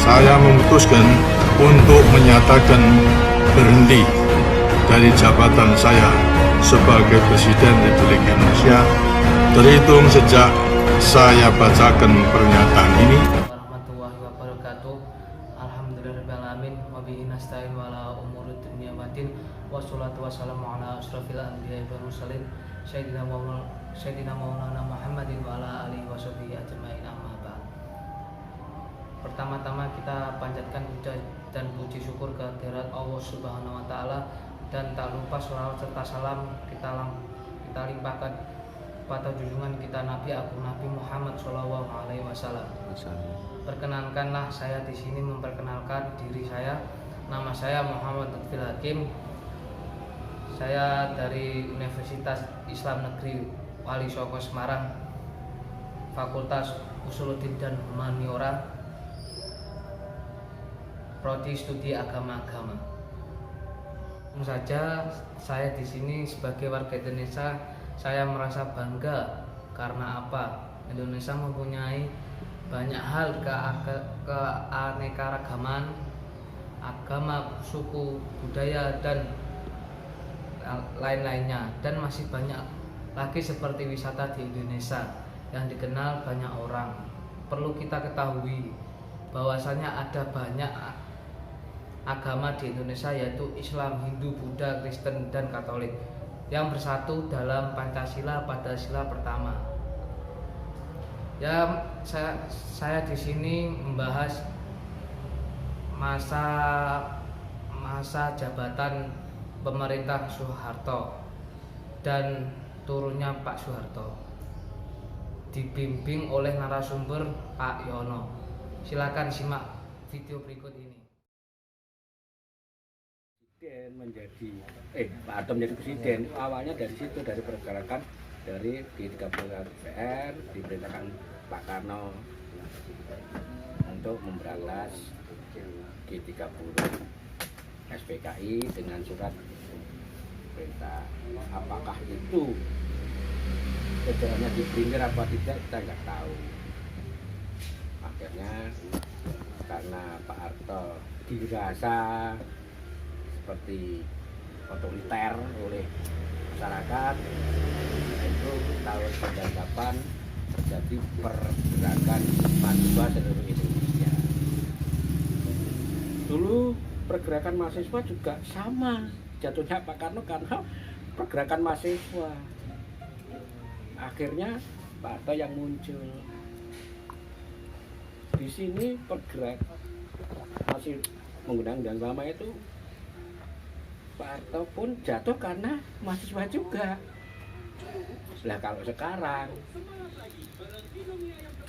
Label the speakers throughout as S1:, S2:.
S1: Saya memutuskan untuk menyatakan berhenti dari jabatan saya sebagai Presiden Republik Indonesia terhitung sejak saya bacakan pernyataan ini.
S2: Warahmatullahi wabarakatuh. Alhamdulillahirrahmanirrahim. Wabihi nasta'in wa ala umuri dunya waddin. Wassalatu wassalamu ala asyrafil anbiya'i wal mursalin Sayyidina Maulana Muhammadin wa ala alihi wa sahbihi ajma'in, amma ba'd. Pertama-tama kita panjatkan puja dan puji syukur kehadirat Allah Subhanahu wa taala, dan tak lupa sholawat serta salam kita limpahkan pada junjungan kita Nabi Agung Nabi Muhammad Shallallahu Alaihi Wasallam. Perkenankanlah saya di sini memperkenalkan diri saya. Nama saya Muhammad Lutfi Hakim. Saya dari Universitas Islam Negeri Wali Songo Semarang, Fakultas Usuluddin dan Humaniora, Prodi Studi Agama-Agama. Tentu saja saya di sini sebagai warga Indonesia, saya merasa bangga karena apa? Indonesia mempunyai banyak hal keanekaragaman agama, suku, budaya, dan lain-lainnya, dan masih banyak lagi seperti wisata di Indonesia yang dikenal banyak orang. Perlu kita ketahui bahwasanya ada banyak agama di Indonesia, yaitu Islam, Hindu, Buddha, Kristen, dan Katolik, yang bersatu dalam Pancasila pada sila pertama. Ya, saya di sini membahas masa jabatan pemerintah Soeharto dan turunnya Pak Soeharto, dibimbing oleh narasumber Pak Yono. Silakan simak video berikut ini.
S3: Pak Harto menjadi presiden awalnya dari situ, dari pergerakan dari G30 DPR, diperintahkan Pak Karno untuk memberantas G30 SPKI dengan surat perintah. Apakah itu jajarannya dipelintir apa tidak, kita nggak tahu. Akhirnya karena Pak Harto dirasa seperti otoriter oleh masyarakat, itu tahun 98 terjadi pergerakan mahasiswa seluruh Indonesia. Dulu pergerakan mahasiswa juga sama jatuhnya Pak Karno karena pergerakan mahasiswa. Akhirnya Pak Harto yang muncul. Di sini pergerak masih menggunakan undang lama itu, Pak Harto pun jatuh karena mahasiswa juga. Nah, kalau sekarang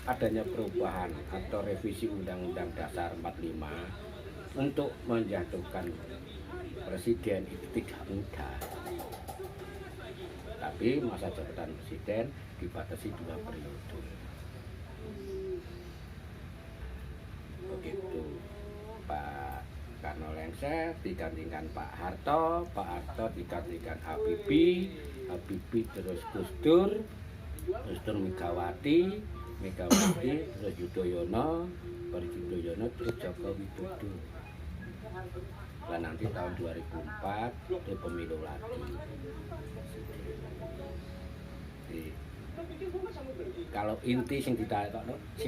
S3: adanya perubahan atau revisi Undang-Undang Dasar 45 untuk menjatuhkan presiden itu tidak mudah. Tapi masa jabatan presiden dibatasi 2 periode. Begitu Pak Karno lengser digantikan Pak Harto digantikan Habibie terus Gus Dur Megawati terus Yudhoyono, terus Joko Widodo. Dan nanti tahun 2004 itu pemilu lagi. Kalau inti sing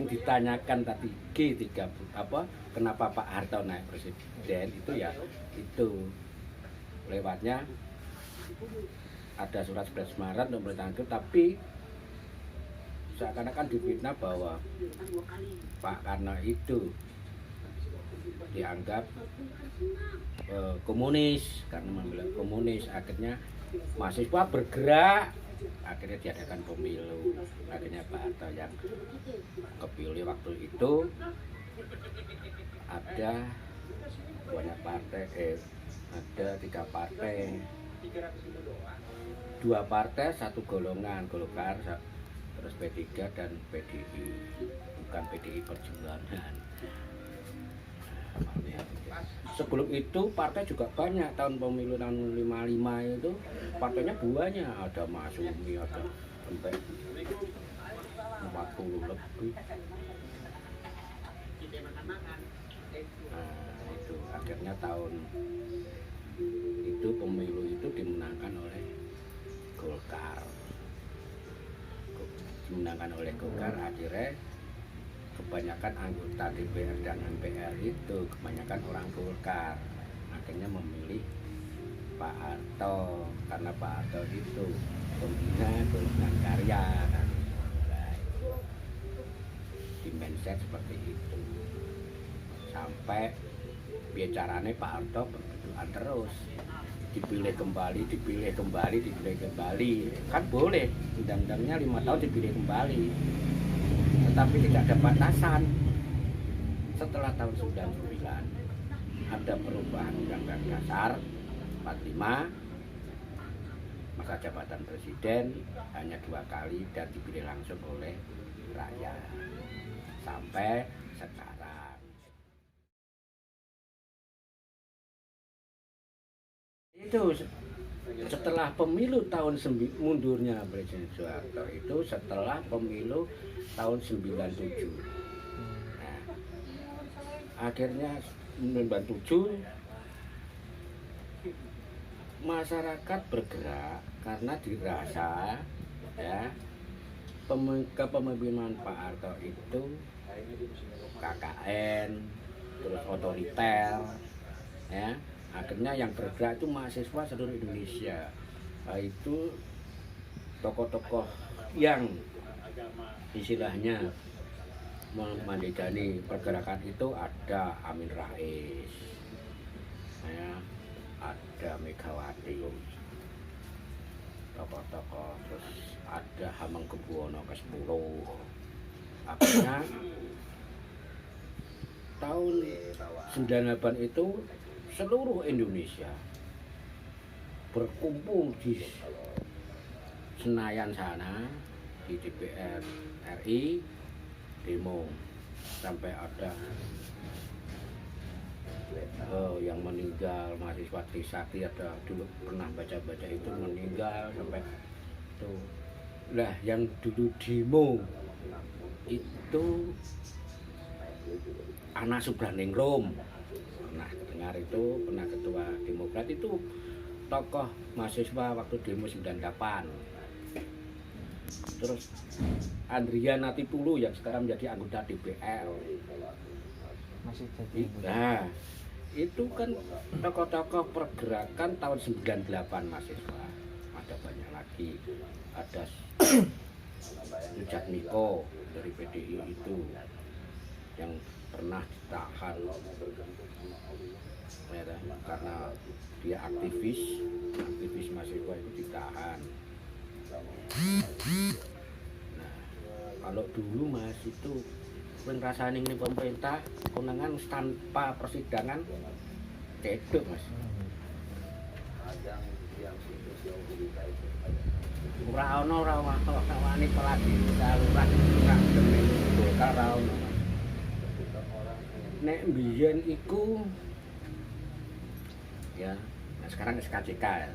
S3: ditanyakan tadi G30 apa, kenapa Pak Harto naik presiden, itu ya itu lewatnya ada surat 11 Maret untuk memberitahukan itu, tapi seakan-akan difitnah bahwa Pak Karno itu dianggap komunis karena membela komunis. Akhirnya mahasiswa bergerak, akhirnya diadakan pemilu. Akhirnya Pak Harto yang kepilih waktu itu. Ada banyak partai, ada 3 partai, 2 partai satu golongan, Golkar, terus P3 dan PDI, bukan PDI Perjuangan. Sebelum itu partai juga banyak, tahun pemilu tahun 55 itu partainya banyak, ada Masumi, ada sampai 40 lebih. Nah, itu akhirnya tahun itu pemilu itu dimenangkan oleh Golkar. Akhirnya kebanyakan anggota DPR dan MPR itu kebanyakan orang Golkar. Akhirnya memilih Pak Harto karena Pak Harto itu pembina golongan karya kan. Nah, di mindset seperti itu. Sampai bicaranya Pak Harto berduaan terus, dipilih kembali, kan boleh, undang-undangnya 5 tahun dipilih kembali, tetapi tidak ada batasan. Setelah tahun 99 ada perubahan Undang-Undang Dasar 45, masa jabatan presiden hanya 2 kali dan dipilih langsung oleh rakyat sampai sekarang. Itu setelah pemilu tahun mundurnya Presiden Soeharto itu setelah pemilu tahun 97. Nah, akhirnya 97 masyarakat bergerak karena dirasa ya kepemimpinan Pak Harto itu KKN terus otoriter ya. Akhirnya yang bergerak itu mahasiswa seluruh Indonesia. Itu tokoh-tokoh yang istilahnya memandegani pergerakan itu ada Amin Rais, ya, ada Megawati, tokoh-tokoh, terus ada Hamengkubuwono ke-10. Akhirnya tahun 98 itu seluruh Indonesia berkumpul di Senayan sana, di DPR RI, demo sampai ada yang meninggal, mahasiswa Trisakti ada dulu pernah baca-baca itu meninggal sampai itu. Lah yang dulu demo itu Ana Subraningrum. Pernah dengar itu, pernah ketua Demokrat itu tokoh mahasiswa waktu demo 98. Terus Andria Natipulu yang sekarang menjadi anggota DPR.
S2: Masih jadi.
S3: Nah, itu kan tokoh-tokoh pergerakan tahun 98 mahasiswa. Ada banyak lagi. Ada Sujat Miko dari PDI itu yang pernah ditahan ya, karena dia aktivis mahasiswa itu ditahan. Nah, kalau dulu Mas itu rasanya ini pemerintah konangan tanpa persidangan cedok Mas. Ora ono wani peladi darurat ora demi Golkar ora ono. Nek mbiyen iku ya, nah sekarang SKCK ya.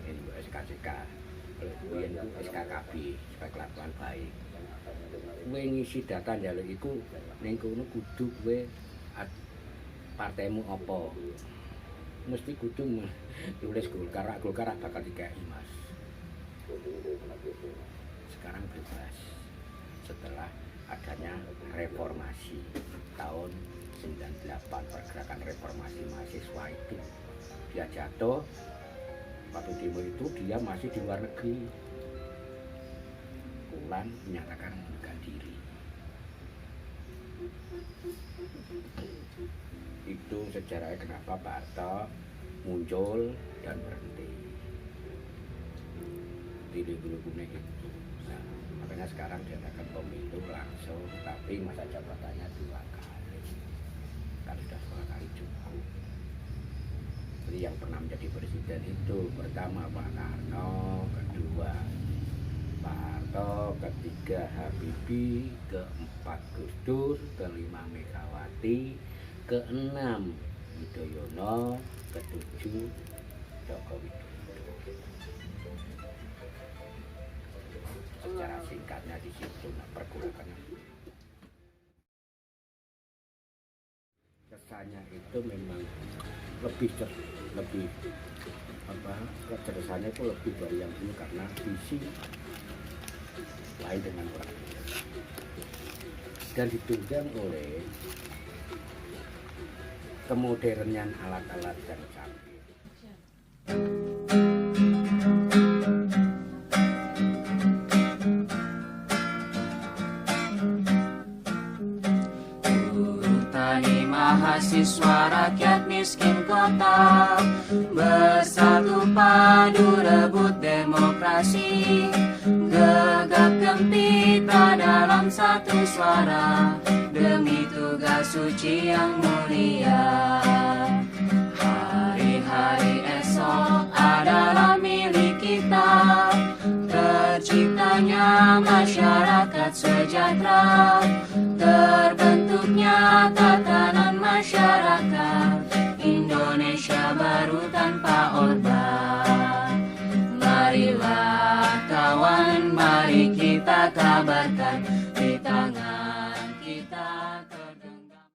S3: Ini SKCK. Mbiyen itu SKKB, SK Kelakuan Baik. Kowe ngisi data njaluk iku ning kono kudu kowe partaimu apa. Mesti kudu tulis Golkar bakal dikai Mas. Sekarang bebas setelah adanya reformasi tahun 98, pergerakan reformasi mahasiswa itu dia jatuh waktu demo itu dia masih di luar negeri pelan-pelan menyatakan mengundurkan diri. Itu sejarahnya kenapa Pak Harto muncul dan berhenti di libu-libunya itu. Nah, makanya sekarang diadakan pemilu langsung, tapi masa jabatannya 2 kali. Kan sudah 2 kali cukup. Jadi yang pernah menjadi presiden itu pertama Pak Karno, kedua Pak Harto, ketiga Habibie, keempat Gus Dur, kelima Megawati, keenam Yudhoyono, ketujuh Joko Widodo. Secara singkatnya di situ pergolakannya. Kesannya itu memang lebih kecerdasannya itu lebih dari yang dulu karena visi lain dengan orang lain. Dan ditunjang oleh kemodernan alat-alat dan canggih.
S4: Tani mahasiswa rakyat miskin kota bersatu padu rebut demokrasi, gegap gempita dalam satu suara demi tugas suci yang mulia. Hari-hari esok adalah milik kita, terciptanya masyarakat sejahtera, terbentuknya tatanan masyarakat Indonesia baru tanpa Orba. Marilah kawan, mari kita kabarkan di tangan kita.